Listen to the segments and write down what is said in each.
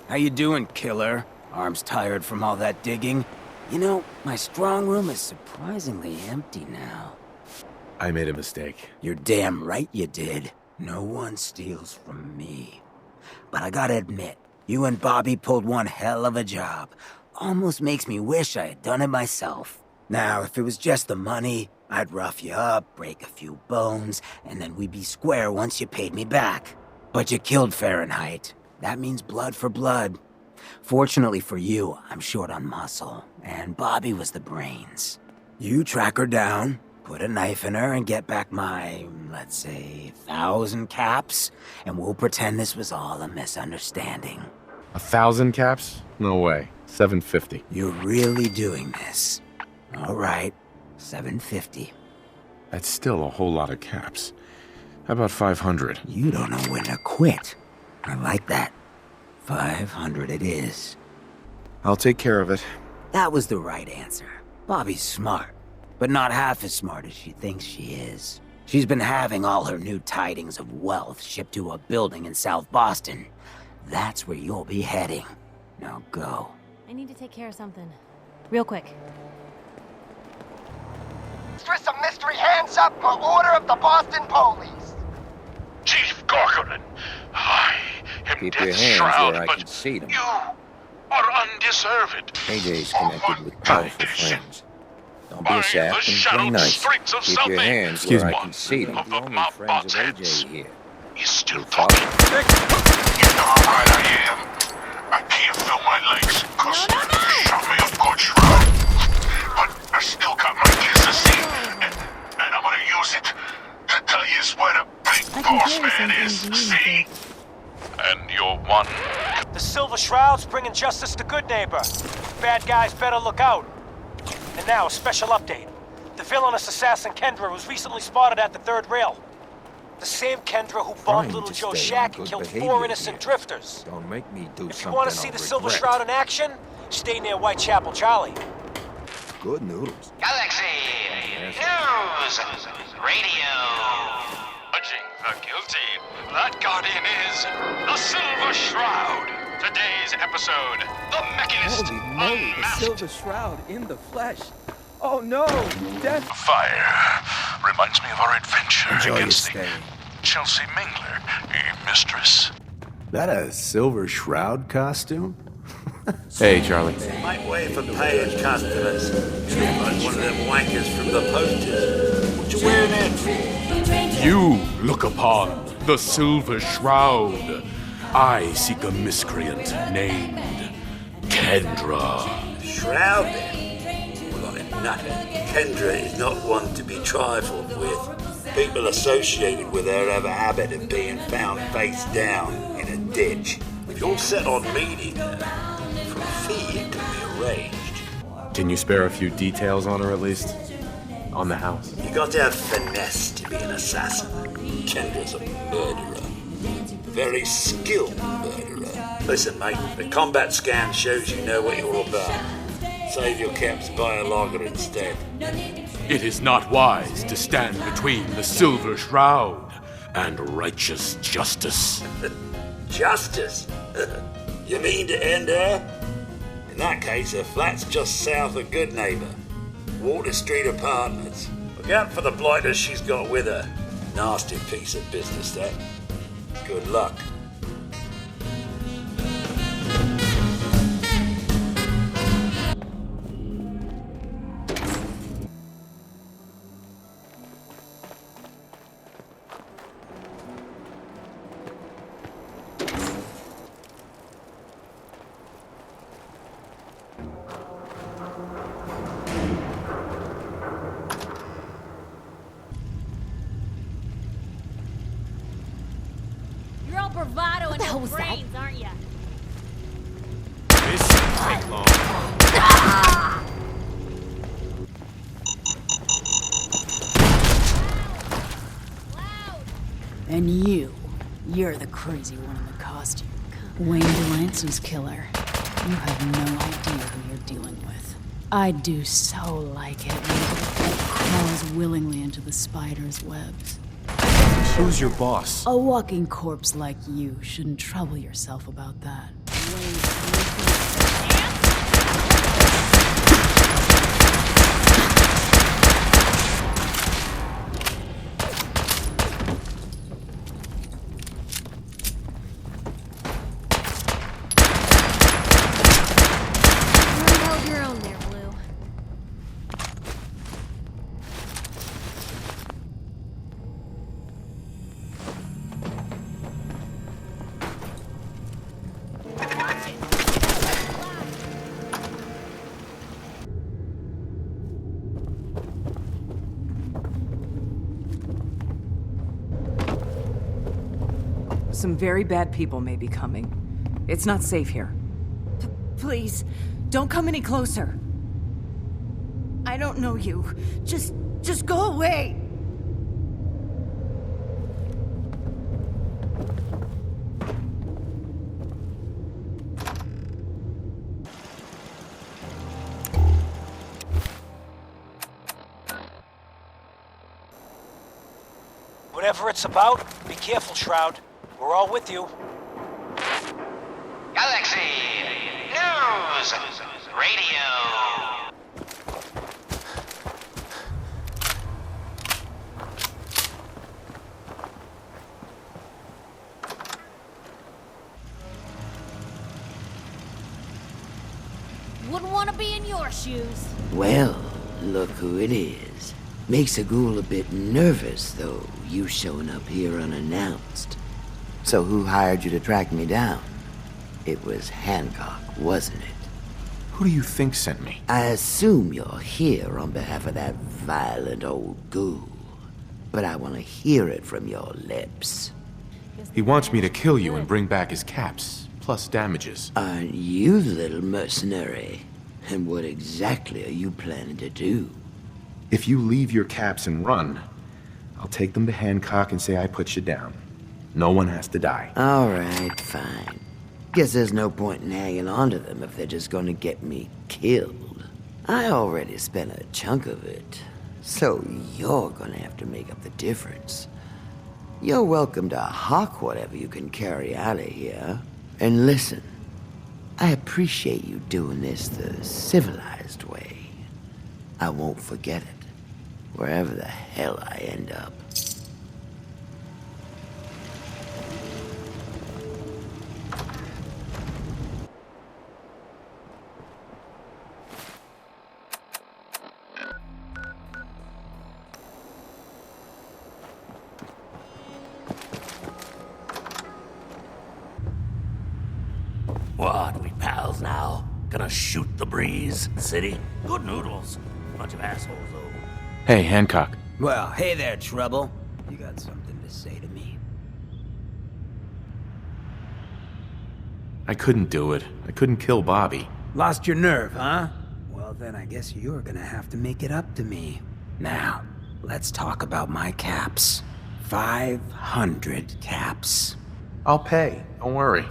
How you doing, killer? Arms tired from all that digging? You know, my strong room is surprisingly empty now. I made a mistake. You're damn right you did. No one steals from me. But I gotta admit, you and Bobby pulled one hell of a job. Almost makes me wish I had done it myself. Now, if it was just the money, I'd rough you up, break a few bones, and then we'd be square once you paid me back. But you killed Fahrenheit. That means blood for blood. Fortunately for you, I'm short on muscle, and Bobby was the brains. You track her down, put a knife in her, and get back my, let's say, 1,000 caps, and we'll pretend this was all a misunderstanding. 1,000 caps? No way. 750. You're really doing this. All right, 750. That's still a whole lot of caps. How about 500? You don't know when to quit. I like that. 500 it is. I'll take care of it. That was the right answer. Bobby's smart, but not half as smart as she thinks she is. She's been having all her new tidings of wealth shipped to a building in South Boston. That's where you'll be heading. Now go. I need to take care of something. Real quick. Mistress of Mystery, hands up for order of the Boston Police. Chief Corcoran, I am Keep your Death's hands shroud, where I but can see them. you are undeserved. AJ's connected with powerful friends. Don't be By a sap the and play shadowed nice. strengths of Keep your something. hands Excuse where me. I can see them. Of The only Mount friends of Bot's AJ heads. here. He's still You'll talking. follow. You know how right I am. I can't feel my legs, cause you shot me a good shot. But I still got my kisses, and I'm gonna use it to tell you where the big boss man is, see? And you're one. The Silver Shroud's bringing justice to Good Neighbor. Bad guys better look out. And now, a special update. The villainous assassin Kendra was recently spotted at the third rail. The same Kendra who bombed Trying little to Joe's stay on shack and good killed behavior 4 innocent here. drifters. Don't make me do If something you want to see I'll the Silver regret. Shroud in action, stay near Whitechapel Charlie. Good noodles. Galaxy News Radio. Judging the guilty, that guardian is the Silver Shroud. Today's episode, the Mechanist Holy moly, the Unmasked. Silver Shroud in the flesh. Oh no, death. Fire reminds me of our adventure Enjoy your against stay. the Chelsea Mingler, mistress. That a Silver Shroud costume? Hey, Charlie. Might wait for paying customers. Like one of them wankers from the posters. What you wearing that for? You look upon the Silver Shroud. I seek a miscreant named Kendra. Shroud then? Well, I'm nothing. Kendra is not one to be trifled with. People associated with her have a habit of being found face down in a ditch. If you're set on meeting her, for a fee it can be arranged. Can you spare a few details on her at least? On the house. You got to have finesse to be an assassin. Kendra's a murderer. Very skilled murderer. Listen, mate, the combat scan shows you know what you're about. Save your caps, buy a lager instead. It is not wise to stand between the Silver Shroud and righteous justice. Justice? You mean to end her? In that case, her flat's just south of Good Neighbor. Water Street Apartments. Look out for the blighters she's got with her. Nasty piece of business, that. Good luck. You're all bravado and no brains, aren't ya? This shouldn't take long. And you're the crazy one in the costume. Wayne Delancey's killer. You have no idea who you're dealing with. I do so like it when the crawls willingly into the spider's webs. Who's your boss? A walking corpse like you shouldn't trouble yourself about that. Hold your own there, Blue. Some very bad people may be coming. It's not safe here. Please, don't come any closer. I don't know you. Just go away. Whatever it's about, be careful, Shroud. We're all with you. Galaxy News Radio. Wouldn't want to be in your shoes. Well, look who it is. Makes a ghoul a bit nervous, though, you showing up here unannounced. So who hired you to track me down? It was Hancock, wasn't it? Who do you think sent me? I assume you're here on behalf of that violent old ghoul. But I want to hear it from your lips. He wants me to kill you and bring back his caps, plus damages. Aren't you the little mercenary? And what exactly are you planning to do? If you leave your caps and run, I'll take them to Hancock and say I put you down. No one has to die. All right, fine. Guess there's no point in hanging on to them if they're just gonna get me killed. I already spent a chunk of it, so you're gonna have to make up the difference. You're welcome to hawk whatever you can carry out of here. And listen, I appreciate you doing this the civilized way. I won't forget it, wherever the hell I end up. What, we pals now? Gonna shoot the breeze, city? Good noodles. Bunch of assholes, though. Hey, Hancock. Well, hey there, Trouble. You got something to say to me? I couldn't do it. I couldn't kill Bobby. Lost your nerve, huh? Well, then I guess you're gonna have to make it up to me. Now, let's talk about my caps. 500 caps. I'll pay. Don't worry.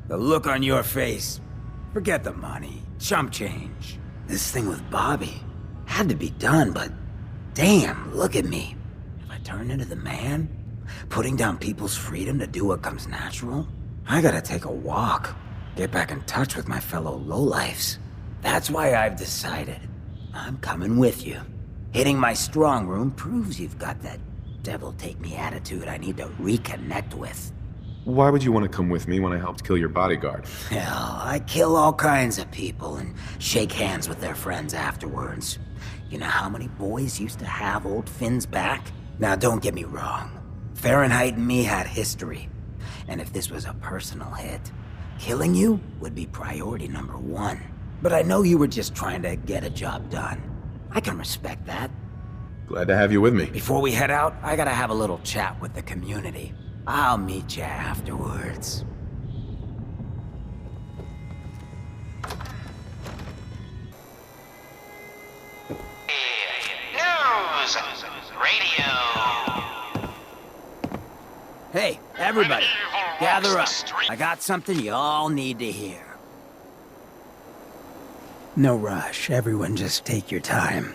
The look on your face. Forget the money. Chump change. This thing with Bobby had to be done, but damn, look at me. If I turn into the man, putting down people's freedom to do what comes natural, I gotta take a walk. Get back in touch with my fellow lowlifes. That's why I've decided I'm coming with you. Hitting my strong room proves you've got that devil-take-me attitude I need to reconnect with. Why would you want to come with me when I helped kill your bodyguard? Hell, I kill all kinds of people and shake hands with their friends afterwards. You know how many boys used to have old Finn's back? Now, don't get me wrong. Fahrenheit and me had history. And if this was a personal hit, killing you would be priority number one. But I know you were just trying to get a job done. I can respect that. Glad to have you with me. Before we head out, I gotta have a little chat with the community. I'll meet you afterwards. News Radio. Hey, everybody, gather up. I got something you all need to hear. No rush, everyone just take your time.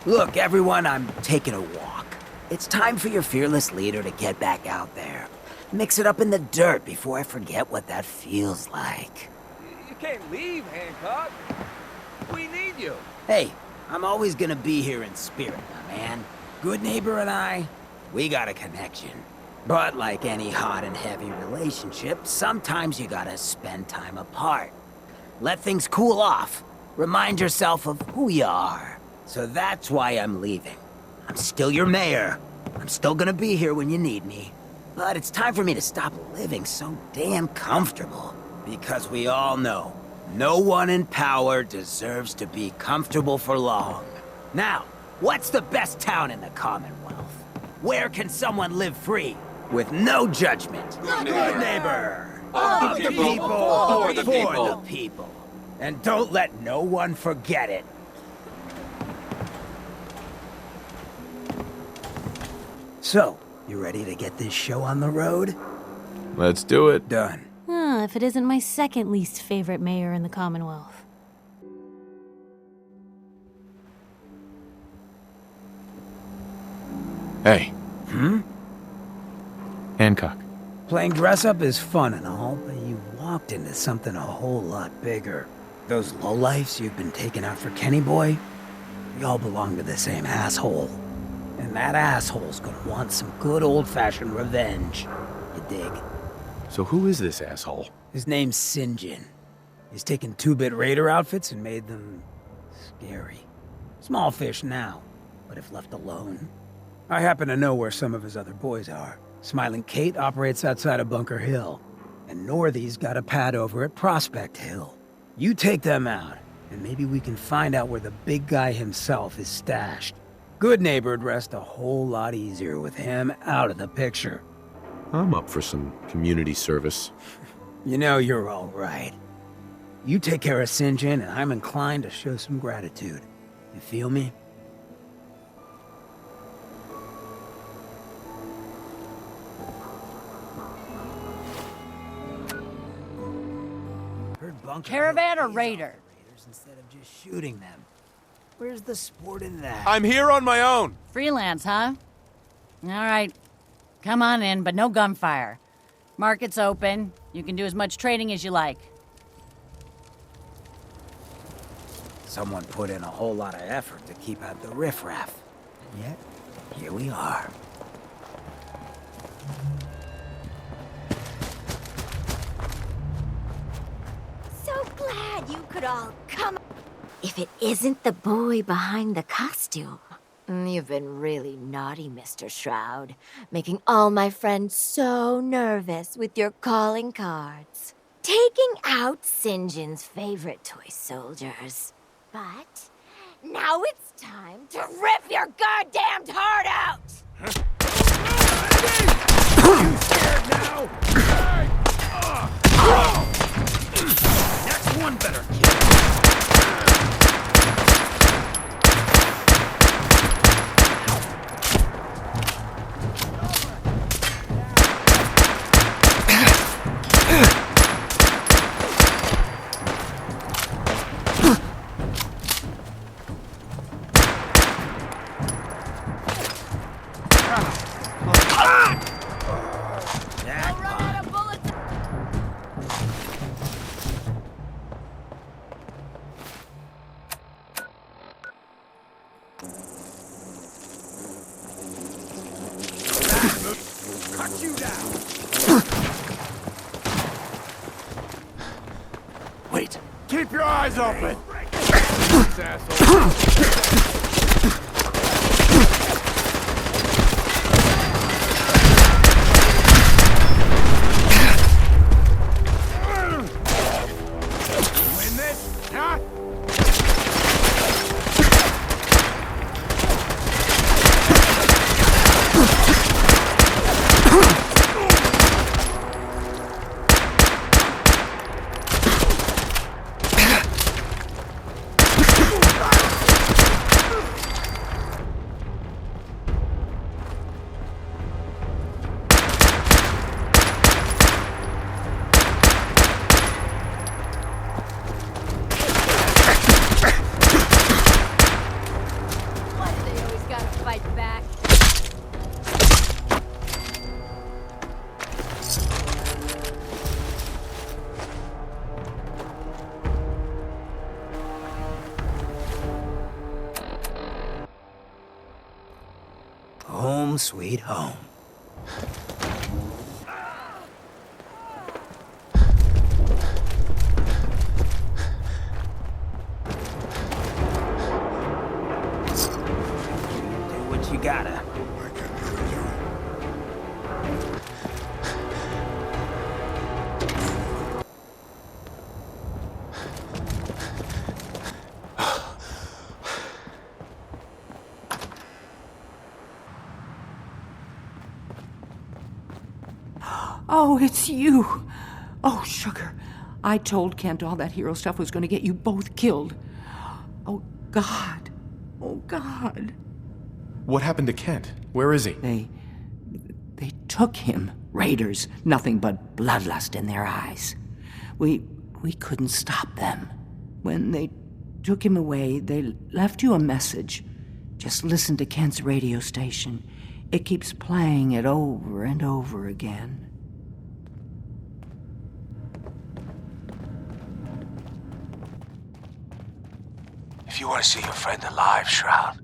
Look, everyone, I'm taking a walk. It's time for your fearless leader to get back out there. Mix it up in the dirt before I forget what that feels like. You can't leave, Hancock. We need you. Hey, I'm always gonna be here in spirit, my man. Good neighbor and I, we got a connection. But like any hot and heavy relationship, sometimes you gotta spend time apart. Let things cool off. Remind yourself of who you are. So that's why I'm leaving. I'm still your mayor. I'm still gonna be here when you need me. But it's time for me to stop living so damn comfortable. Because we all know, no one in power deserves to be comfortable for long. Now, what's the best town in the Commonwealth? Where can someone live free, with no judgment? Good neighbor! Of the people, for the people. And don't let no one forget it. So, you ready to get this show on the road? Let's do it. Done. If it isn't my second least favorite mayor in the Commonwealth. Hey. Hancock. Playing dress-up is fun and all, but you walked into something a whole lot bigger. Those lowlifes you've been taking out for Kenny Boy, we all belong to the same asshole. And that asshole's gonna want some good old-fashioned revenge. You dig? So who is this asshole? His name's Sinjin. He's taken 2-bit raider outfits and made them scary. Small fish now, but if left alone. I happen to know where some of his other boys are. Smiling Kate operates outside of Bunker Hill, and Northy's got a pad over at Prospect Hill. You take them out, and maybe we can find out where the big guy himself is stashed. Good neighbor'd rest a whole lot easier with him out of the picture. I'm up for some community service. You know you're all right. You take care of Sinjin, and I'm inclined to show some gratitude. You feel me? Caravan or raider? Instead of just shooting them. Where's the sport in that? I'm here on my own. Freelance, huh? All right. Come on in, but no gunfire. Market's open. You can do as much trading as you like. Someone put in a whole lot of effort to keep out the riffraff. And yet, here we are. So glad you could all come. If it isn't the boy behind the costume. You've been really naughty, Mr. Shroud, making all my friends so nervous with your calling cards. Taking out Sinjin's favorite toy soldiers. But now it's time to rip your goddamned heart out! You scared now? Next one better kill. Cut you down. Wait. Keep your eyes open. Win this? Huh? Home sweet home. Do what you gotta. Oh, it's you. Oh, sugar. I told Kent all that hero stuff was going to get you both killed. Oh, God. Oh, God. What happened to Kent? Where is he? They took him. Raiders. Nothing but bloodlust in their eyes. We couldn't stop them. When they took him away, they left you a message. Just listen to Kent's radio station. It keeps playing it over and over again. If you want to see your friend alive, Shroud.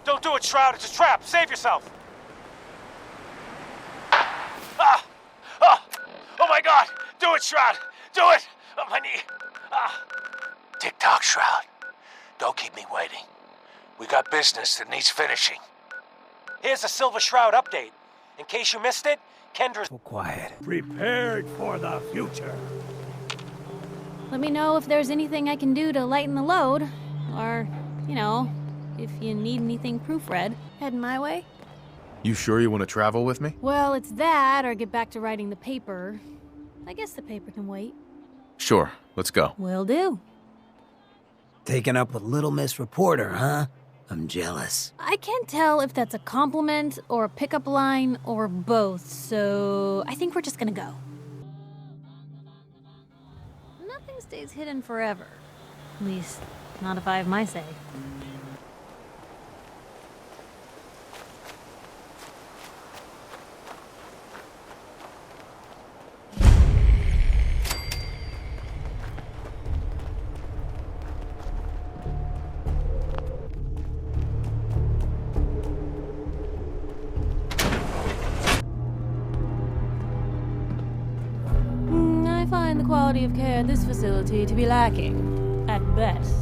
Don't do it, Shroud. It's a trap. Save yourself. Ah! Ah! Oh my God! Do it, Shroud! Do it! Oh, my knee! Ah! Tick-tock, Shroud. Don't keep me waiting. We got business that needs finishing. Here's a Silver Shroud update. In case you missed it, Kendra's... Quiet. Prepared for the future. Let me know if there's anything I can do to lighten the load. Or, you know, if you need anything proofread. Heading my way? You sure you want to travel with me? Well, it's that, or get back to writing the paper. I guess the paper can wait. Sure, let's go. Will do. Taking up with Little Miss Reporter, huh? I'm jealous. I can't tell if that's a compliment, or a pickup line, or both, so I think we're just gonna go. Nothing stays hidden forever. At least, not if I have my say. I find the quality of care at this facility to be lacking, at best.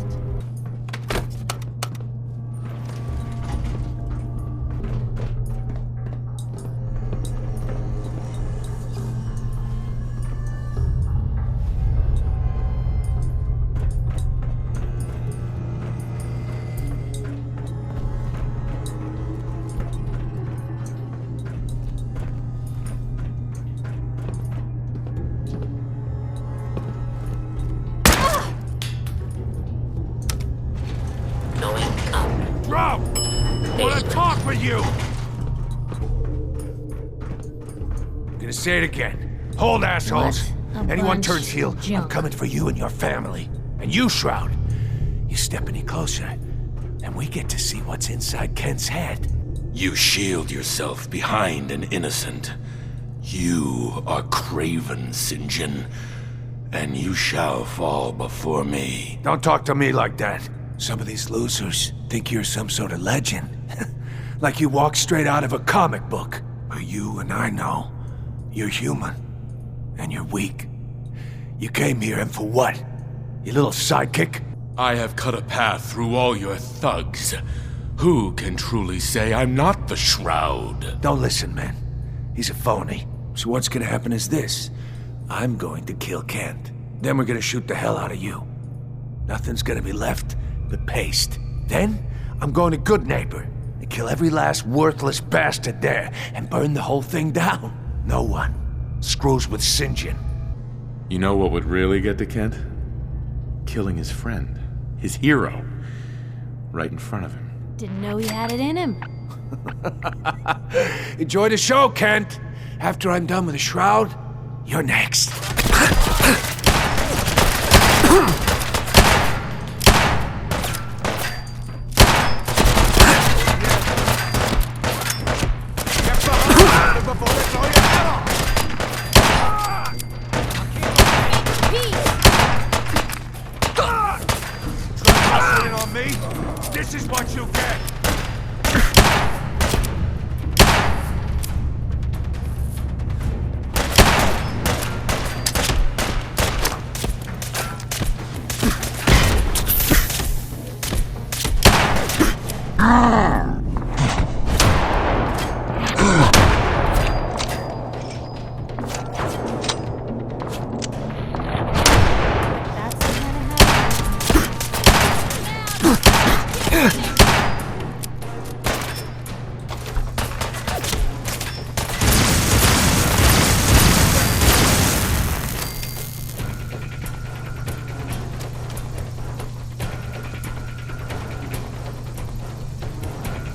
Drop! I want to talk with you! I'm gonna say it again. Hold, assholes. Anyone bunch turns heel, of I'm junk. coming for you and your family. And you, Shroud, you step any closer, and we get to see what's inside Kent's head. You shield yourself behind an innocent. You are craven, St. John, and you shall fall before me. Don't talk to me like that. Some of these losers think you're some sort of legend. Like you walked straight out of a comic book. But you and I know you're human. And you're weak. You came here, and for what? Your little sidekick? I have cut a path through all your thugs. Who can truly say I'm not the Shroud? Don't listen, man. He's a phony. So what's gonna happen is this. I'm going to kill Kent. Then we're gonna shoot the hell out of you. Nothing's gonna be left but paste. Then, I'm going to Good Neighbor and kill every last worthless bastard there and burn the whole thing down. No one screws with St. John. You know what would really get to Kent? Killing his friend, his hero, right in front of him. Didn't know he had it in him. Enjoy the show, Kent. After I'm done with the Shroud, you're next. Try hustling on me? This is what you get!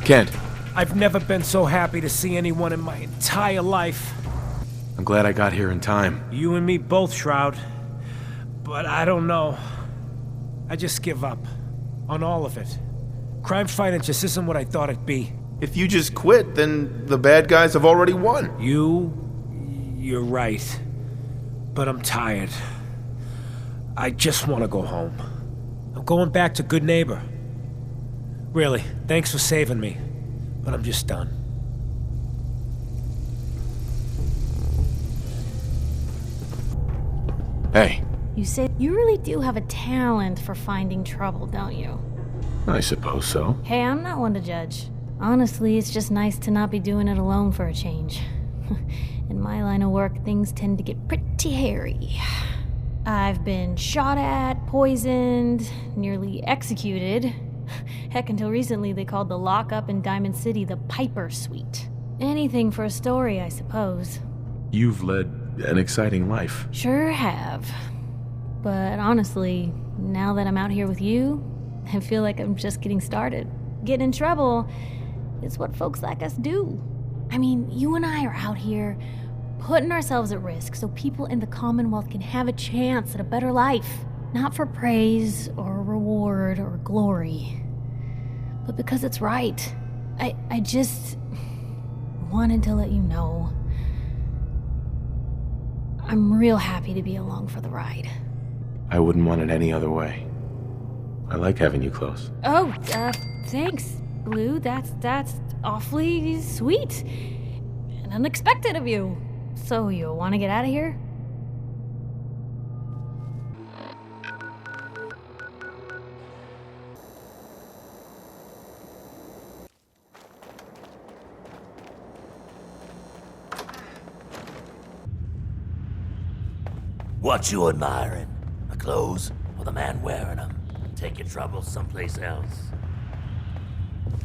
Kent, I've never been so happy to see anyone in my entire life. I'm glad I got here in time. You and me both, Shroud. But I don't know. I just give up. On all of it. Crime fighting just isn't what I thought it'd be. If you just quit, then the bad guys have already won. You're right. But I'm tired. I just want to go home. I'm going back to Good Neighbor. Really, thanks for saving me. But I'm just done. Hey. You said you really do have a talent for finding trouble, don't you? I suppose so. Hey, I'm not one to judge. Honestly, it's just nice to not be doing it alone for a change. In my line of work, things tend to get pretty hairy. I've been shot at, poisoned, nearly executed. Heck, until recently they called the lockup in Diamond City the Piper Suite. Anything for a story, I suppose. You've led an exciting life. Sure have. But honestly, now that I'm out here with you, I feel like I'm just getting started. Getting in trouble is what folks like us do. I mean, you and I are out here putting ourselves at risk so people in the Commonwealth can have a chance at a better life. Not for praise or reward or glory, but because it's right. I just wanted to let you know I'm real happy to be along for the ride. I wouldn't want it any other way. I like having you close. Oh, thanks, Blue. That's awfully sweet and unexpected of you. So you want to get out of here? What you admiring? My clothes or the man wearing them? Take your troubles someplace else.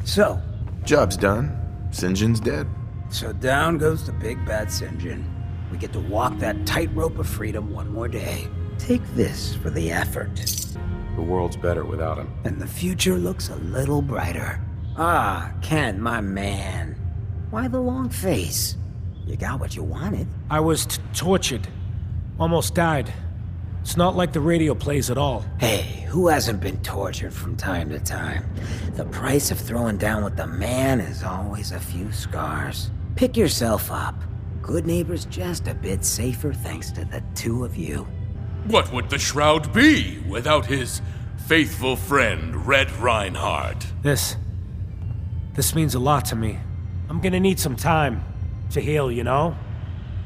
So, job's done. St. John's dead. So down goes the big bad St. John. We get to walk that tightrope of freedom one more day. Take this for the effort. The world's better without him. And the future looks a little brighter. Ah, Ken, my man. Why the long face? You got what you wanted. I was tortured. Almost died. It's not like the radio plays at all. Hey, who hasn't been tortured from time to time? The price of throwing down with the man is always a few scars. Pick yourself up. Good Neighbor's just a bit safer thanks to the two of you. What would the Shroud be without his faithful friend, Red Reinhardt? This means a lot to me. I'm gonna need some time to heal, you know?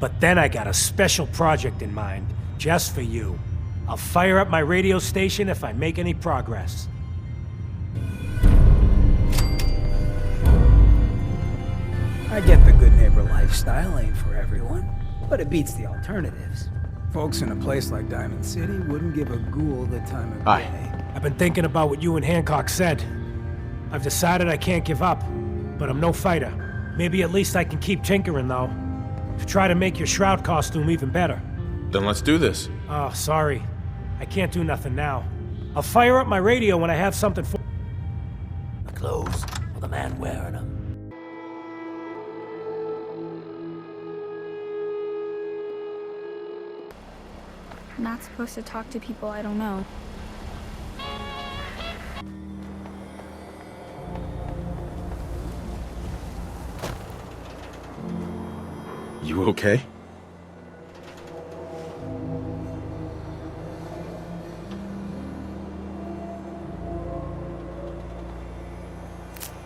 But then I got a special project in mind, just for you. I'll fire up my radio station if I make any progress. I get the Good Neighbor lifestyle ain't for everyone, but it beats the alternatives. Folks in a place like Diamond City wouldn't give a ghoul the time of day. I've been thinking about what you and Hancock said. I've decided I can't give up, but I'm no fighter. Maybe at least I can keep tinkering, though. To try to make your Shroud costume even better. Then let's do this. Oh, sorry. I can't do nothing now. I'll fire up my radio when I have something for... My clothes or the man wearing them? I'm not supposed to talk to people I don't know. You okay?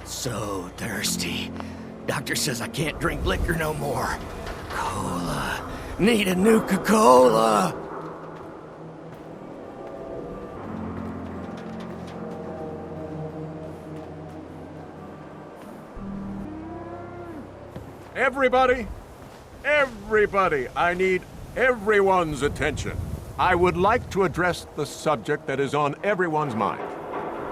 So thirsty. Doctor says I can't drink liquor no more. Cola. Need a Nuka-Cola. Everybody, I need everyone's attention. I would like to address the subject that is on everyone's mind.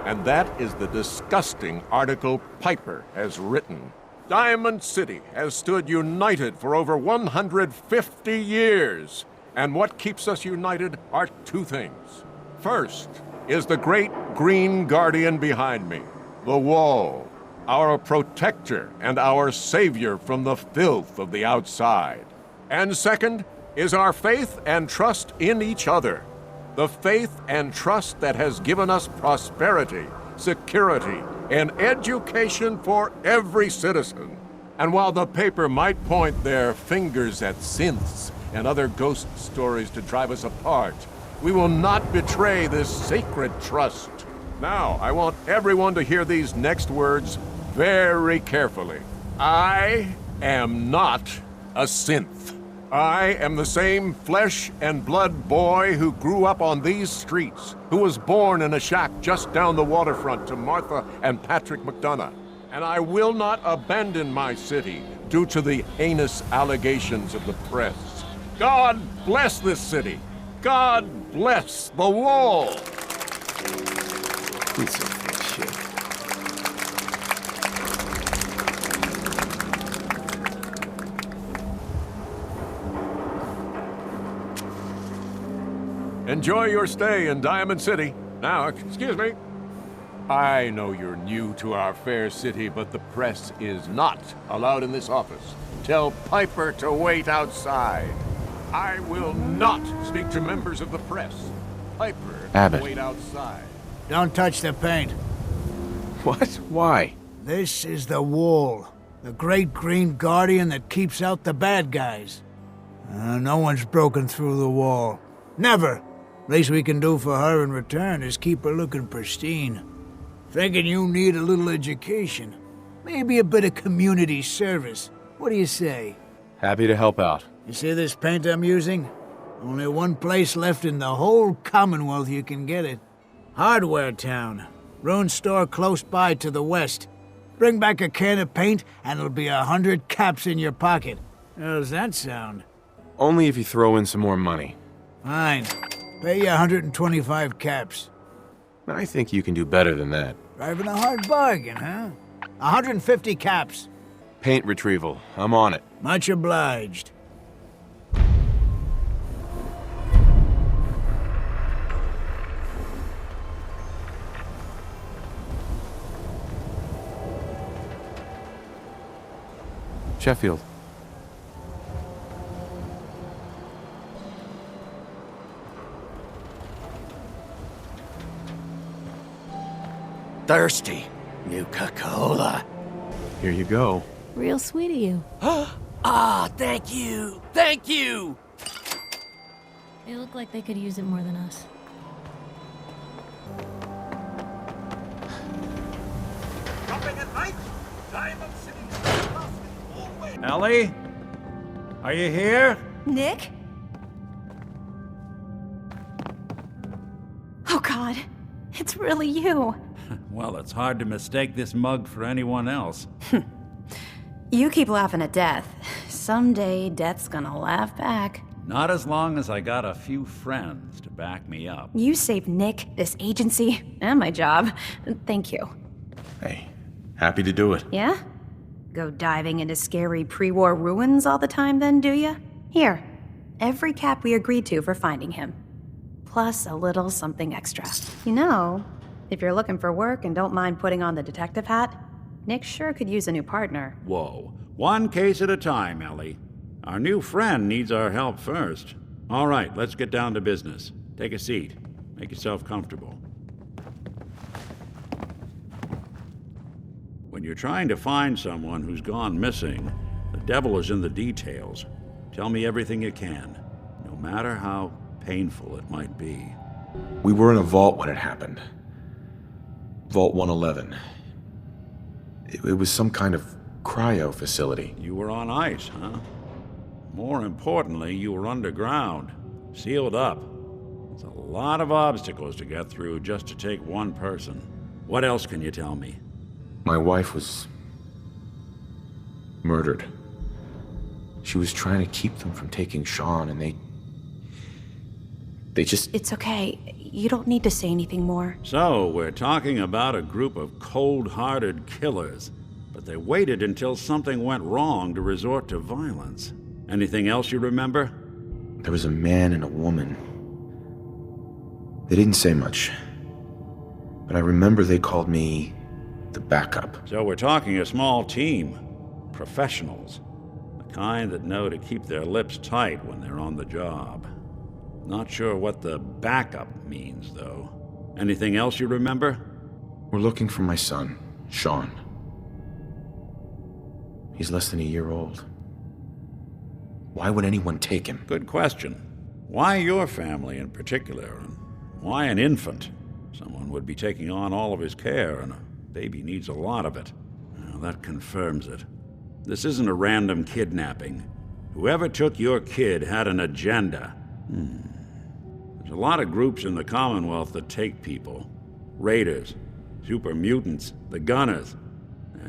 And that is the disgusting article Piper has written. Diamond City has stood united for over 150 years. And what keeps us united are two things. First is the great green guardian behind me, the wall, our protector and our savior from the filth of the outside. And second is our faith and trust in each other. The faith and trust that has given us prosperity, security, and education for every citizen. And while the paper might point their fingers at synths and other ghost stories to drive us apart, we will not betray this sacred trust. Now, I want everyone to hear these next words very carefully. I am not a synth. I am the same flesh and blood boy who grew up on these streets, who was born in a shack just down the waterfront to Martha and Patrick McDonough. And I will not abandon my city due to the heinous allegations of the press. God bless this city. God bless the wall. Piece of shit. Enjoy your stay in Diamond City. Now, excuse me. I know you're new to our fair city, but the press is not allowed in this office. Tell Piper to wait outside. I will not speak to members of the press. Piper, Abbott. wait outside. Don't touch the paint. What? Why? This is the wall. The great green guardian that keeps out the bad guys. No one's broken through the wall. Never. Least we can do for her in return is keep her looking pristine. Thinking you need a little education. Maybe a bit of community service. What do you say? Happy to help out. You see this paint I'm using? Only one place left in the whole Commonwealth you can get it. Hardware Town. Ruin store close by to the west. Bring back a can of paint and it'll be 100 caps in your pocket. How's that sound? Only if you throw in some more money. Fine. Pay you 125 caps. I think you can do better than that. Driving a hard bargain, huh? 150 caps. Paint retrieval. I'm on it. Much obliged. Sheffield. Thirsty. Nuka-Cola. Here you go. Real sweet of you. Ah, thank you. Thank you. They look like they could use it more than us. Dropping at night? Diamond City. Ellie? Are you here? Nick? Oh God, it's really you. Well, it's hard to mistake this mug for anyone else. You keep laughing at death. Someday, death's gonna laugh back. Not as long as I got a few friends to back me up. You saved Nick, this agency, and my job. Thank you. Hey, happy to do it. Yeah? Go diving into scary pre-war ruins all the time then, do ya? Here, every cap we agreed to for finding him. Plus a little something extra. You know, if you're looking for work and don't mind putting on the detective hat, Nick sure could use a new partner. Whoa. One case at a time, Ellie. Our new friend needs our help first. All right, let's get down to business. Take a seat. Make yourself comfortable. When you're trying to find someone who's gone missing, the devil is in the details. Tell me everything you can, no matter how painful it might be. We were in a vault when it happened. Vault 111. It was some kind of cryo facility. You were on ice, huh? More importantly, you were underground, sealed up. It's a lot of obstacles to get through just to take one person. What else can you tell me? My wife was murdered. She was trying to keep them from taking Sean, and they just... It's okay. You don't need to say anything more. So, we're talking about a group of cold-hearted killers, but they waited until something went wrong to resort to violence. Anything else you remember? There was a man and a woman. They didn't say much, but I remember they called me the backup. So we're talking a small team. Professionals. The kind that know to keep their lips tight when they're on the job. Not sure what the backup means, though. Anything else you remember? We're looking for my son, Sean. He's less than a year old. Why would anyone take him? Good question. Why your family in particular, and why an infant? Someone would be taking on all of his care, and a baby needs a lot of it. Well, that confirms it. This isn't a random kidnapping. Whoever took your kid had an agenda. There's a lot of groups in the Commonwealth that take people. Raiders, super mutants, the Gunners,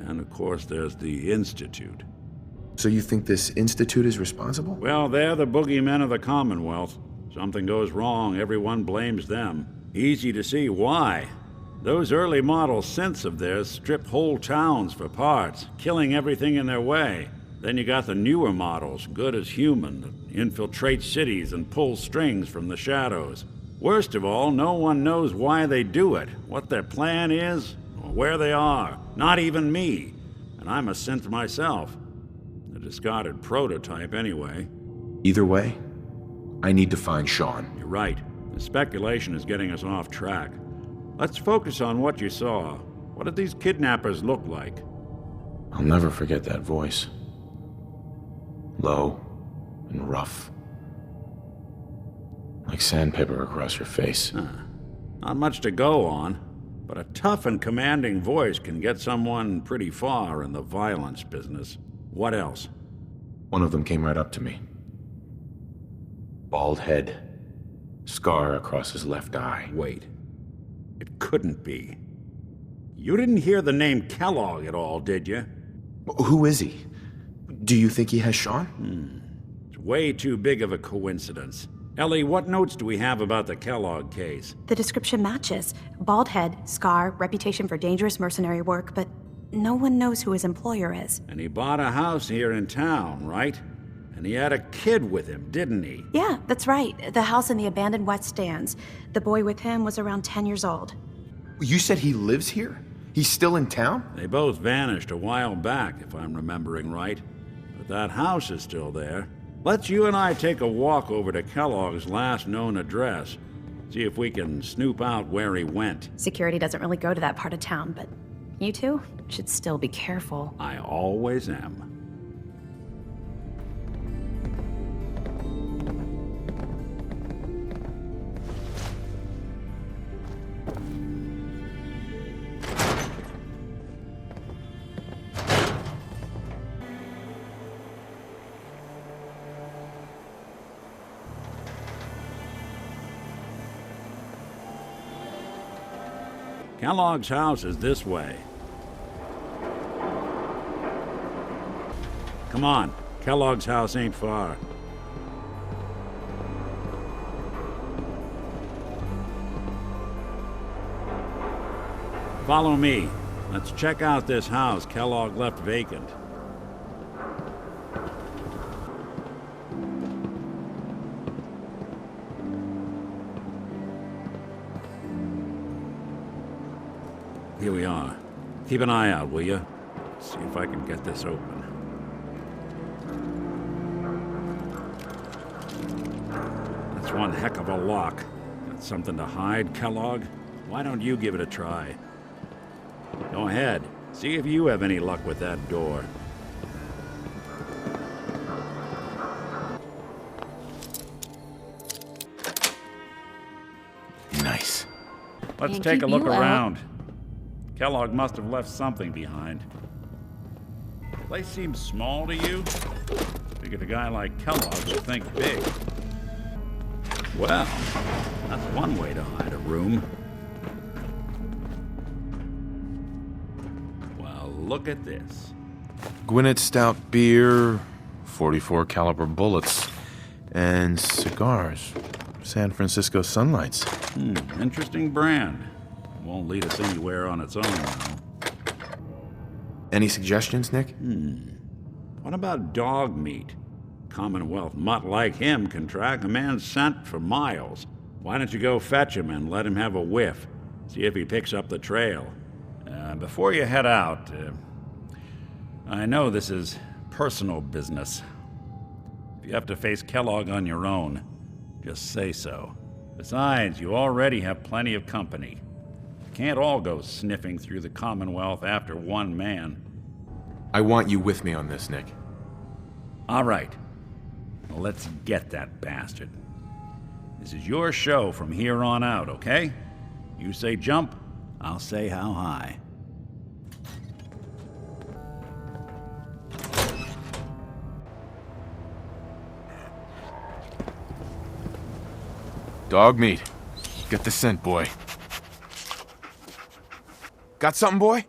and of course there's the Institute. So you think this Institute is responsible? Well, they're the boogeymen of the Commonwealth. Something goes wrong, everyone blames them. Easy to see why. Those early model synths of theirs strip whole towns for parts, killing everything in their way. Then you got the newer models, good as human, that infiltrate cities and pull strings from the shadows. Worst of all, no one knows why they do it, what their plan is, or where they are. Not even me. And I'm a synth myself. A discarded prototype anyway. Either way, I need to find Sean. You're right. The speculation is getting us off track. Let's focus on what you saw. What did these kidnappers look like? I'll never forget that voice. Low and rough. Like sandpaper across your face. Not much to go on, but a tough and commanding voice can get someone pretty far in the violence business. What else? One of them came right up to me. Bald head. Scar across his left eye. Wait. It couldn't be. You didn't hear the name Kellogg at all, did you? Who is he? Do you think he has Sean? It's way too big of a coincidence. Ellie, what notes do we have about the Kellogg case? The description matches. Bald head, scar, reputation for dangerous mercenary work, but no one knows who his employer is. And he bought a house here in town, right? And he had a kid with him, didn't he? Yeah, that's right. The house in the abandoned West Stands. The boy with him was around 10 years old. You said he lives here? He's still in town? They both vanished a while back, if I'm remembering right. But that house is still there. Let's you and I take a walk over to Kellogg's last known address. See if we can snoop out where he went. Security doesn't really go to that part of town, but you two should still be careful. I always am. Kellogg's house is this way. Come on, Kellogg's house ain't far. Follow me. Let's check out this house Kellogg left vacant. Here we are. Keep an eye out, will you? See if I can get this open. That's one heck of a lock. Got something to hide, Kellogg? Why don't you give it a try? Go ahead. See if you have any luck with that door. Nice. Let's Can't take a keep look you out. around. Kellogg must have left something behind. The place seems small to you? Figured a guy like Kellogg would think big. Well, that's one way to hide a room. Well, look at this. Gwinnett Stout beer, .44 caliber bullets. And cigars. San Francisco Sunlights. Interesting brand. Won't lead us anywhere on its own, though. Any suggestions, Nick? What about dog meat? Commonwealth mutt like him can track a man's scent for miles. Why don't you go fetch him and let him have a whiff? See if he picks up the trail. Before you head out, I know this is personal business. If you have to face Kellogg on your own, just say so. Besides, you already have plenty of company. You can't all go sniffing through the Commonwealth after one man. I want you with me on this, Nick. All right. Well, let's get that bastard. This is your show from here on out, okay? You say jump, I'll say how high. Dog meat. Get the scent, boy. Got something, boy?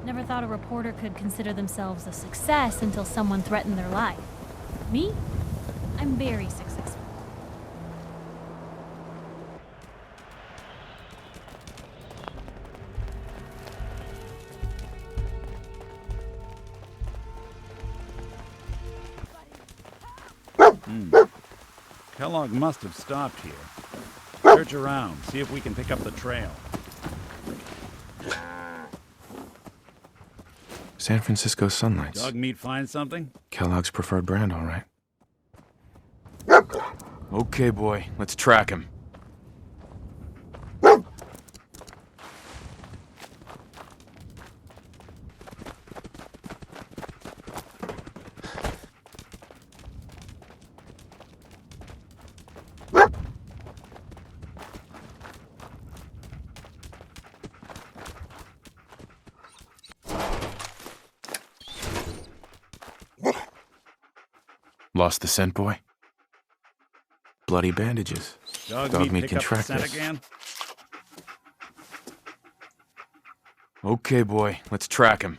Never thought a reporter could consider themselves a success until someone threatened their life. Me? I'm very successful. Kellogg must have stopped here. Search around, see if we can pick up the trail. San Francisco Sunlights. Dog meat find something? Kellogg's preferred brand, all right. Okay, boy, let's track him. Lost the scent, boy? Bloody bandages. Dog meat can track scent this. Again? Okay, boy, let's track him.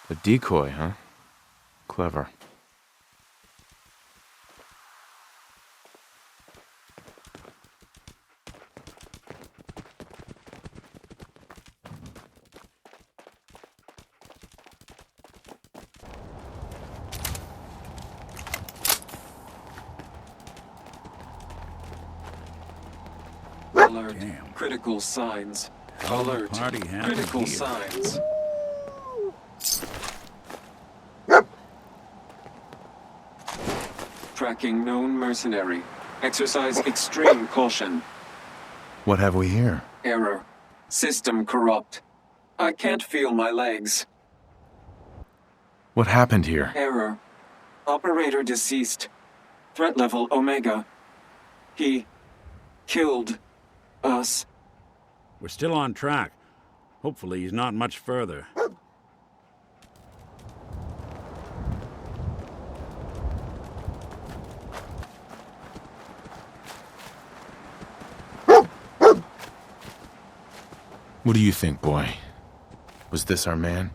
A decoy, huh? Clever. Alert. Critical signs. Alert. Critical here. signs. Tracking known mercenary. Exercise extreme caution. What have we here? Error. System corrupt. I can't feel my legs. What happened here? Error. Operator deceased. Threat level Omega. He killed us. We're still on track. Hopefully he's not much further. What do you think, boy? Was this our man?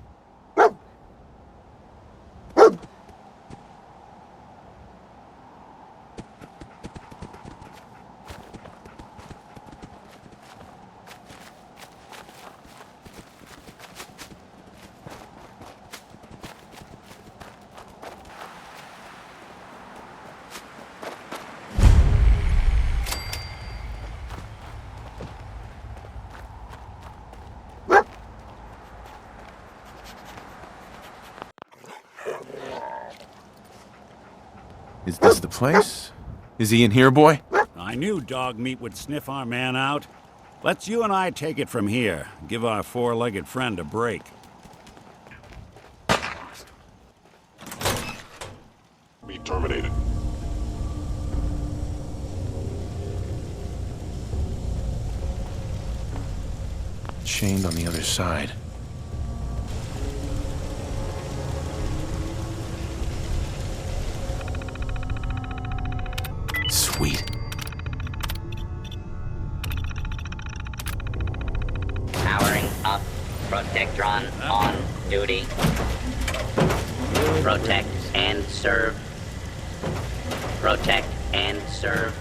Is this the place? Is he in here, boy? I knew dog meat would sniff our man out. Let's you and I take it from here. Give our four-legged friend a break. Be terminated. Chained on the other side. Sweet. Powering up. Protectron on duty. Protect and serve. Protect and serve.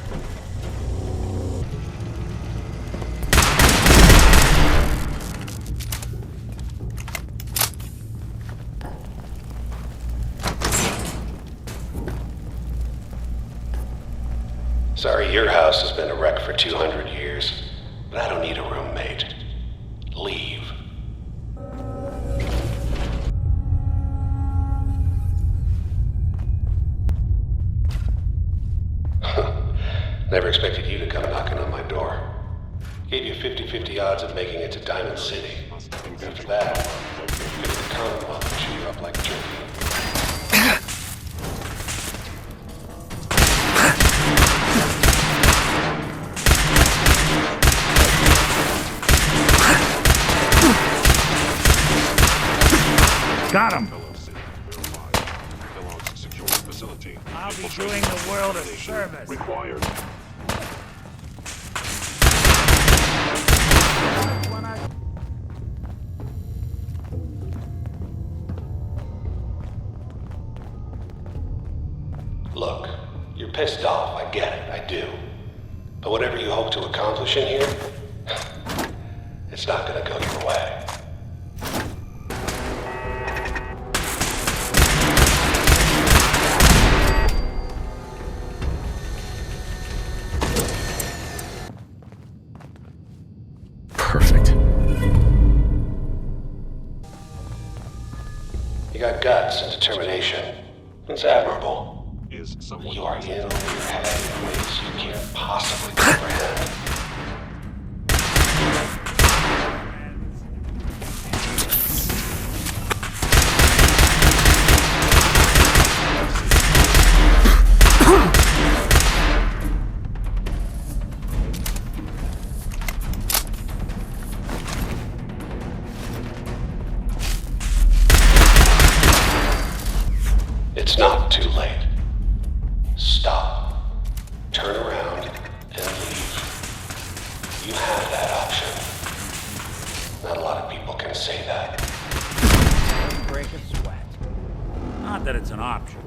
Sorry, your house has been a wreck for 200 years, but I don't need a roommate. Leave. Never expected you to come knocking on my door. Gave you 50-50 odds of making it to Diamond City. After that, you get the Commonwealth and chew you up like jerky. Got him! I'll be doing the world a service. Required. Look, you're pissed off, I get it, I do. But whatever you hope to accomplish in here, it's not gonna go your way. Perfect. You got guts and determination. It's admirable. You are in over your head in ways you can't possibly comprehend. It's not too late. Stop. Turn around and leave. You have that option. Not a lot of people can say that. Break a sweat. Not that it's an option.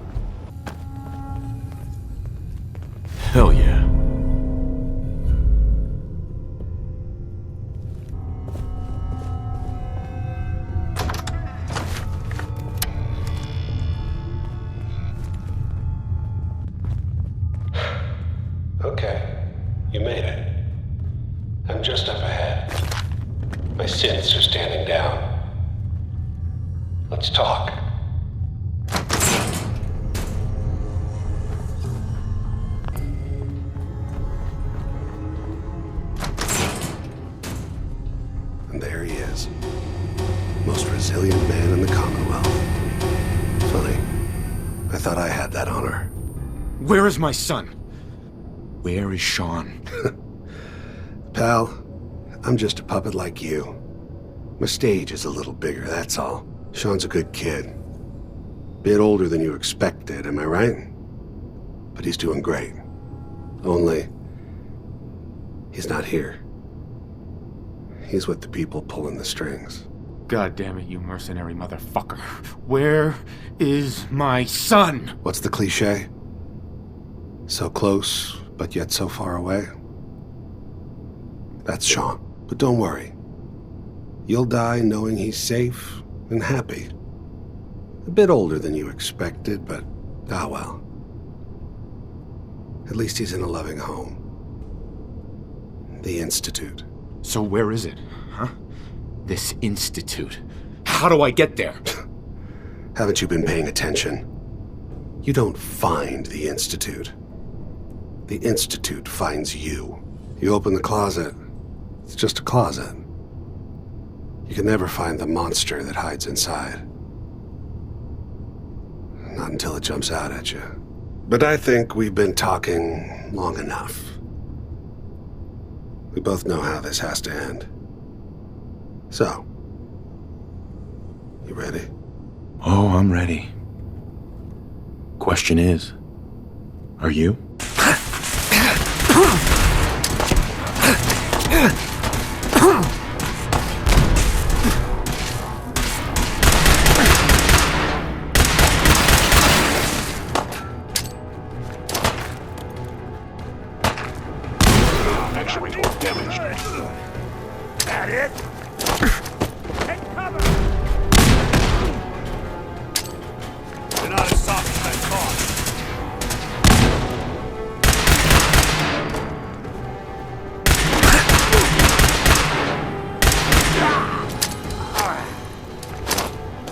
Hell yeah. Okay, you made it. I'm just up ahead. My synths are standing down. Let's talk. And there he is. Most resilient man in the Commonwealth. Funny. I thought I had that honor. Where is my son? Where is Sean? Pal, I'm just a puppet like you. My stage is a little bigger, that's all. Sean's a good kid. Bit older than you expected, am I right? But he's doing great. Only, he's not here. He's with the people pulling the strings. God damn it, you mercenary motherfucker. Where is my son? What's the cliche? So close, but yet so far away? That's Sean. But don't worry. You'll die knowing he's safe and happy. A bit older than you expected, but ah well. At least he's in a loving home. The Institute. So where is it, huh? This Institute. How do I get there? Haven't you been paying attention? You don't find the Institute. The Institute finds you. You open the closet, it's just a closet. You can never find the monster that hides inside. Not until it jumps out at you. But I think we've been talking long enough. We both know how this has to end. So, you ready? Oh, I'm ready. Question is, are you? Actuator damaged. That it? Take cover! You're not as soft as I thought.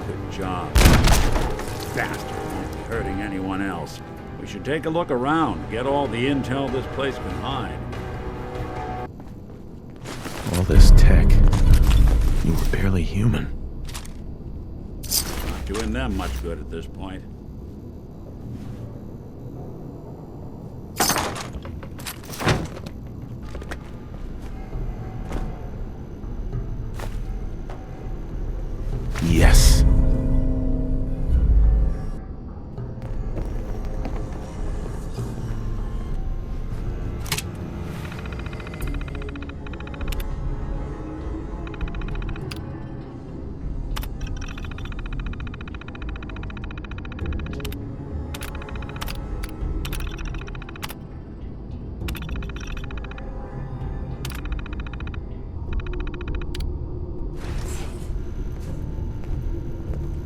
Good job. Bastard won't be hurting anyone else. We should take a look around, get all the intel this place can hide. All this tech. You were barely human. Not doing them much good at this point. Yes.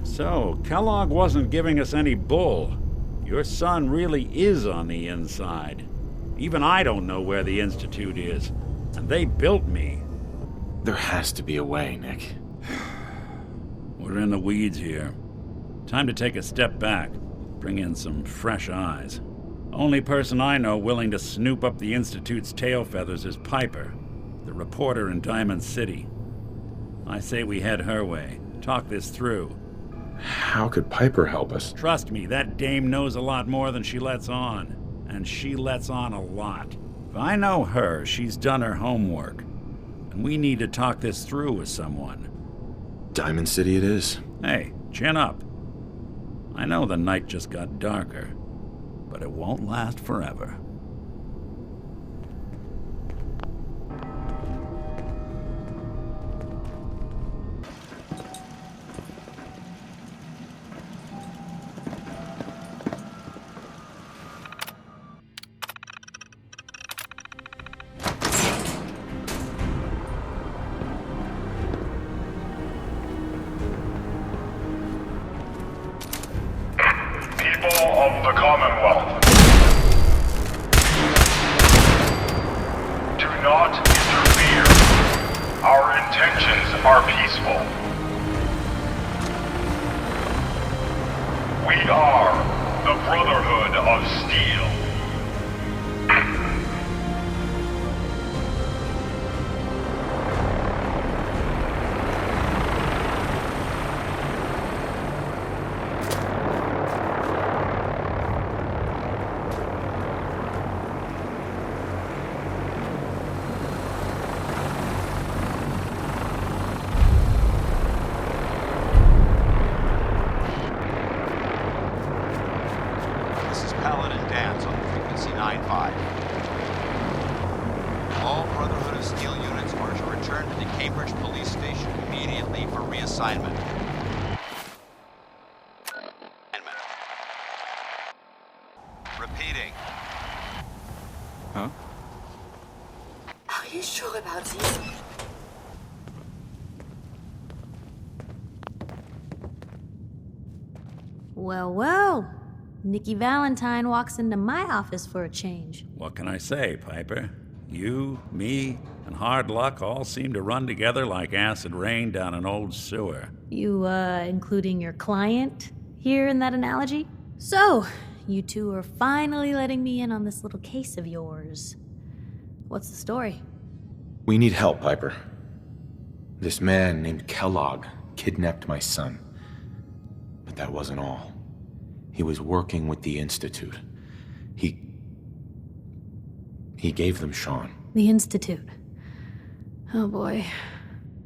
So, Kellogg wasn't giving us any bull. Your son really is on the inside. Even I don't know where the Institute is. And they built me. There has to be a way, Nick. We're in the weeds here. Time to take a step back. Bring in some fresh eyes. Only person I know willing to snoop up the Institute's tail feathers is Piper, the reporter in Diamond City. I say we head her way. Talk this through. How could Piper help us? Trust me, that dame knows a lot more than she lets on. And she lets on a lot. If I know her, she's done her homework. And we need to talk this through with someone. Diamond City it is. Hey, chin up. I know the night just got darker, but it won't last forever. Of the Commonwealth. Do not interfere. Our intentions are peaceful. We are the Brotherhood of Steel. All Brotherhood of Steel units are to return to the Cambridge Police Station immediately for reassignment. Repeating. Huh? Are you sure about this? Well, well. Nikki Valentine walks into my office for a change. What can I say, Piper? You, me, and hard luck all seem to run together like acid rain down an old sewer. You, including your client here in that analogy? So, you two are finally letting me in on this little case of yours. What's the story? We need help, Piper. This man named Kellogg kidnapped my son. But that wasn't all. He was working with the Institute. He gave them Sean. The Institute. Oh boy.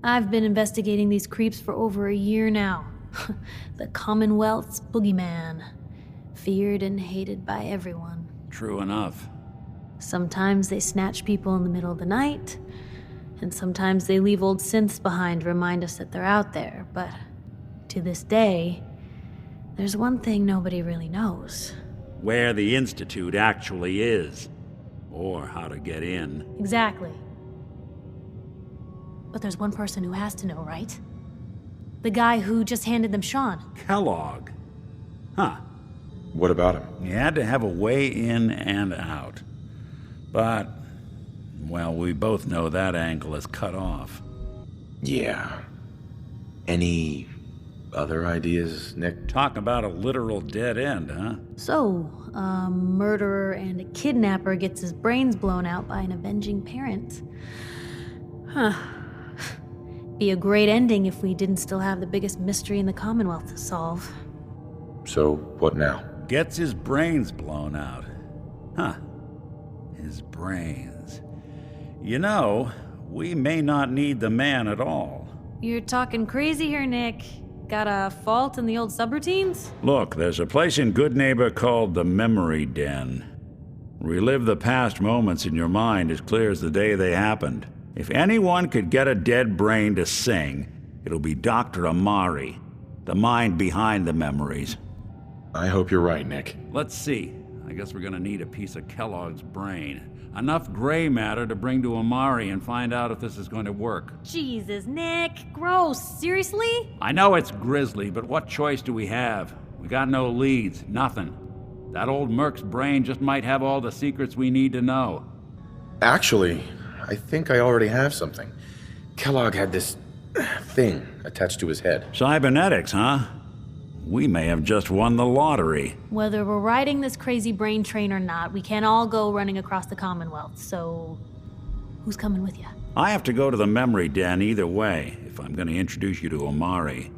I've been investigating these creeps for over a year now. The Commonwealth's boogeyman. Feared and hated by everyone. True enough. Sometimes they snatch people in the middle of the night, and sometimes they leave old synths behind to remind us that they're out there, but to this day, there's one thing nobody really knows. Where the Institute actually is. Or how to get in. Exactly. But there's one person who has to know, right? The guy who just handed them Sean. Kellogg. Huh. What about him? He had to have a way in and out. But, well, we both know that angle is cut off. Yeah. Any other ideas, Nick? Talk about a literal dead end, huh? So, a murderer and a kidnapper gets his brains blown out by an avenging parent. Huh. Be a great ending if we didn't still have the biggest mystery in the Commonwealth to solve. So, what now? Gets his brains blown out. Huh. His brains. You know, we may not need the man at all. You're talking crazy here, Nick. Got a fault in the old subroutines? Look, there's a place in Good Neighbor called the Memory Den. Relive the past moments in your mind as clear as the day they happened. If anyone could get a dead brain to sing, it'll be Dr. Amari, the mind behind the memories. I hope you're right, Nick. Let's see. I guess we're gonna need a piece of Kellogg's brain. Enough gray matter to bring to Amari and find out if this is going to work. Jesus, Nick. Gross. Seriously? I know it's grisly, but what choice do we have? We got no leads, nothing. That old Merc's brain just might have all the secrets we need to know. Actually, I think I already have something. Kellogg had this thing attached to his head. Cybernetics, huh? We may have just won the lottery. Whether we're riding this crazy brain train or not, we can't all go running across the Commonwealth, so who's coming with you? I have to go to the Memory Den either way, if I'm going to introduce you to Amari.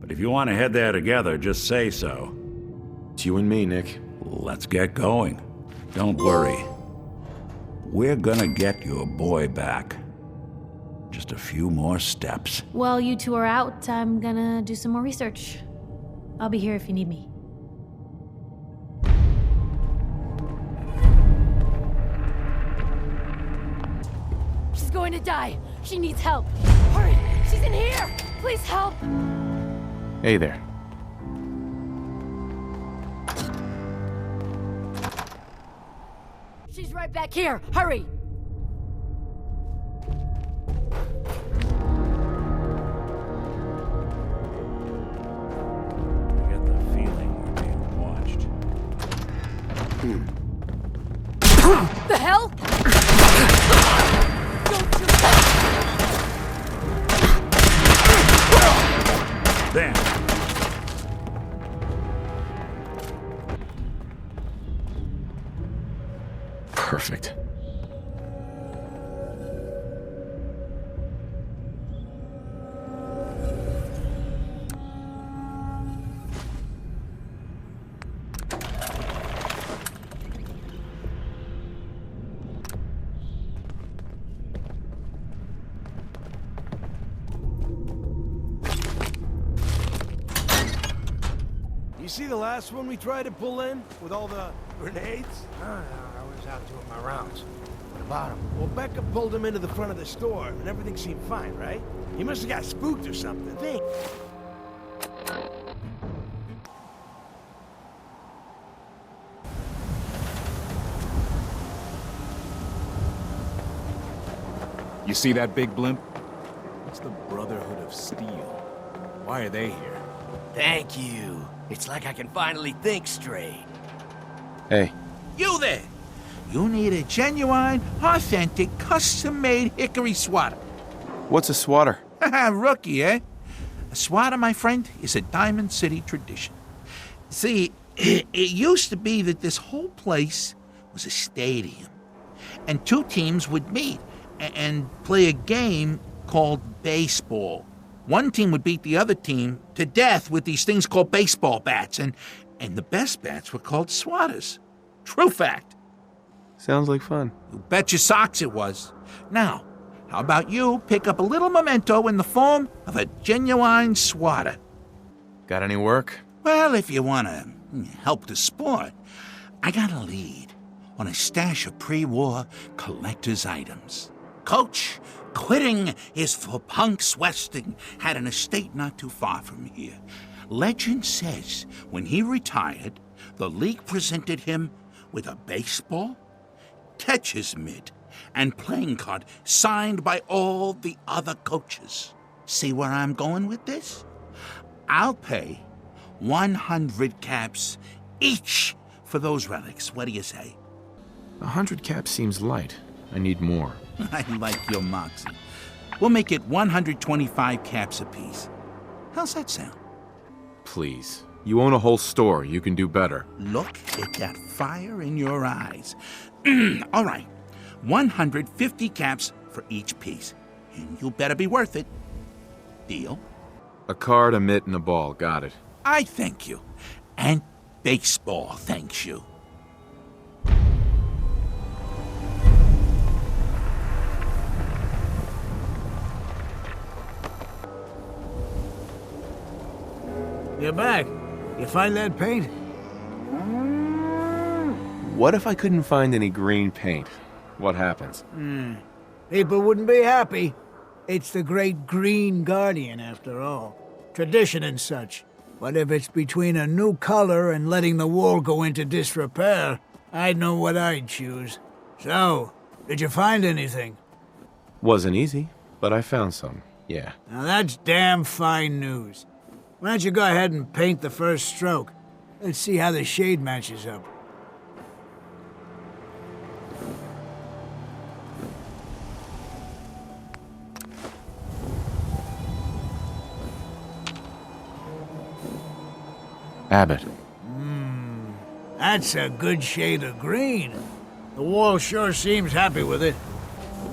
But if you want to head there together, just say so. It's you and me, Nick. Let's get going. Don't worry. We're gonna get your boy back. Just a few more steps. While you two are out, I'm gonna do some more research. I'll be here if you need me. She's going to die. She needs help. Hurry! She's in here! Please help! Hey there. She's right back here. Hurry! I get the feeling we're being watched. The hell? There. Perfect. You see the last one we tried to pull in? With all the grenades? No, I was out doing my rounds. What about him? Well, Becca pulled him into the front of the store, and everything seemed fine, right? He must have got spooked or something. Think. You see that big blimp? It's the Brotherhood of Steel. Why are they here? Thank you. It's like I can finally think straight. Hey. You there! You need a genuine, authentic, custom-made hickory swatter. What's a swatter? Rookie, eh? A swatter, my friend, is a Diamond City tradition. See, It used to be that this whole place was a stadium, and two teams would meet and play a game called baseball. One team would beat the other team to death with these things called baseball bats, and the best bats were called swatters. True fact. Sounds like fun. You bet your socks it was. Now, how about you pick up a little memento in the form of a genuine swatter? Got any work? Well, if you want to help the sport, I got a lead on a stash of pre-war collector's items. Coach, quitting is for punks Westing had an estate not too far from here. Legend says when he retired, the league presented him with a baseball, catcher's mitt, and playing card signed by all the other coaches. See where I'm going with this? I'll pay 100 caps each for those relics. What do you say? 100 caps seems light. I need more. I like your moxie. We'll make it 125 caps apiece. How's that sound? Please. You own a whole store. You can do better. Look at that fire in your eyes. All right. 150 caps for each piece. And you better be worth it. Deal? A card, a mitt, and a ball. Got it. I thank you. And baseball thanks you. You're back. You find that paint? What if I couldn't find any green paint? What happens? People wouldn't be happy. It's the great Green Guardian, after all. Tradition and such. But if it's between a new color and letting the wall go into disrepair, I'd know what I'd choose. So, did you find anything? Wasn't easy, but I found some, yeah. Now that's damn fine news. Why don't you go ahead and paint the first stroke? Let's see how the shade matches up. Abbott. That's a good shade of green. The wall sure seems happy with it.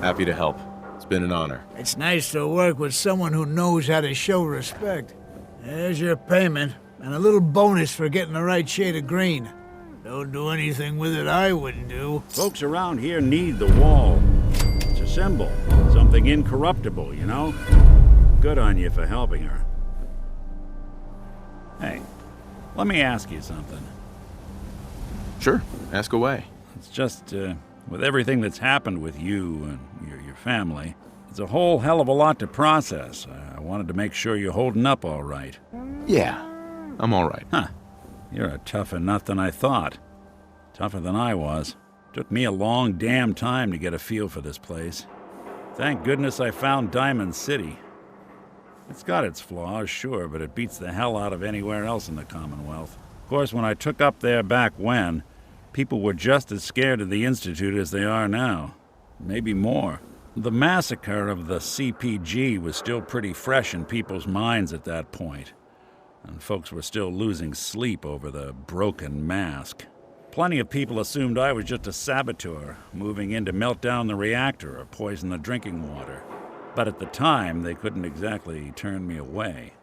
Happy to help. It's been an honor. It's nice to work with someone who knows how to show respect. There's your payment, and a little bonus for getting the right shade of green. Don't do anything with it I wouldn't do. Folks around here need the wall. It's a symbol, something incorruptible, you know? Good on you for helping her. Hey, let me ask you something. Sure, ask away. It's just, with everything that's happened with you and your family, it's a whole hell of a lot to process. I wanted to make sure you're holding up all right. Yeah, I'm all right. Huh. You're a tougher nut than I thought. Tougher than I was. Took me a long damn time to get a feel for this place. Thank goodness I found Diamond City. It's got its flaws, sure, but it beats the hell out of anywhere else in the Commonwealth. Of course, when I took up there back when, people were just as scared of the Institute as they are now. Maybe more. The massacre of the CPG was still pretty fresh in people's minds at that point, and folks were still losing sleep over the broken mask. Plenty of people assumed I was just a saboteur, moving in to melt down the reactor or poison the drinking water. But at the time, they couldn't exactly turn me away.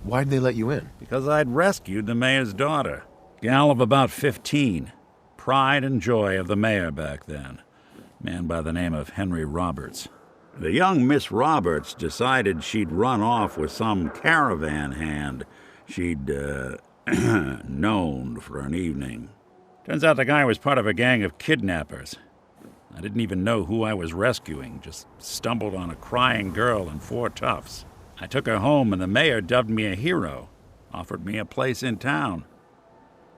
Why'd they let you in? Because I'd rescued the mayor's daughter. Gal of about 15. Pride and joy of the mayor back then. Man by the name of Henry Roberts. The young Miss Roberts decided she'd run off with some caravan hand she'd, known for an evening. Turns out the guy was part of a gang of kidnappers. I didn't even know who I was rescuing, just stumbled on a crying girl and 4 toughs. I took her home and the mayor dubbed me a hero, offered me a place in town.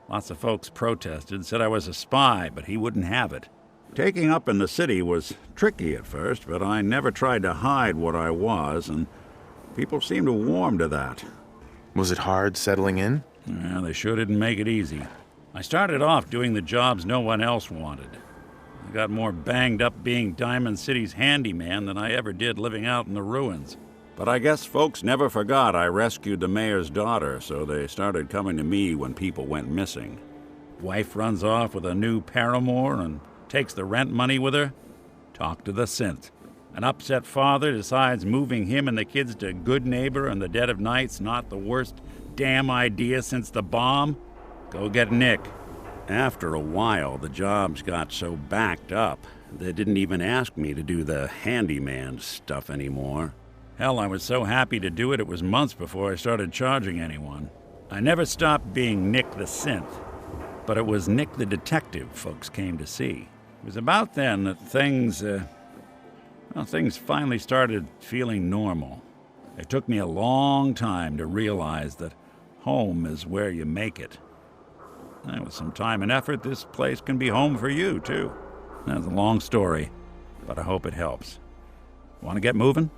Lots of folks protested, said I was a spy, but he wouldn't have it. Taking up in the city was tricky at first, but I never tried to hide what I was, and people seemed to warm to that. Was it hard settling in? Yeah, they sure didn't make it easy. I started off doing the jobs no one else wanted. I got more banged up being Diamond City's handyman than I ever did living out in the ruins. But I guess folks never forgot I rescued the mayor's daughter, so they started coming to me when people went missing. Wife runs off with a new paramour and takes the rent money with her. Talk to the synth. An upset father decides moving him and the kids to Good Neighbor in the dead of night's not the worst damn idea since the bomb. Go get Nick. After a while, the jobs got so backed up, they didn't even ask me to do the handyman stuff anymore. Hell, I was so happy to do it, it was months before I started charging anyone. I never stopped being Nick the Synth, but it was Nick the Detective folks came to see. It was about then that things finally started feeling normal. It took me a long time to realize that home is where you make it. And with some time and effort, this place can be home for you, too. That's a long story, but I hope it helps. Want to get moving?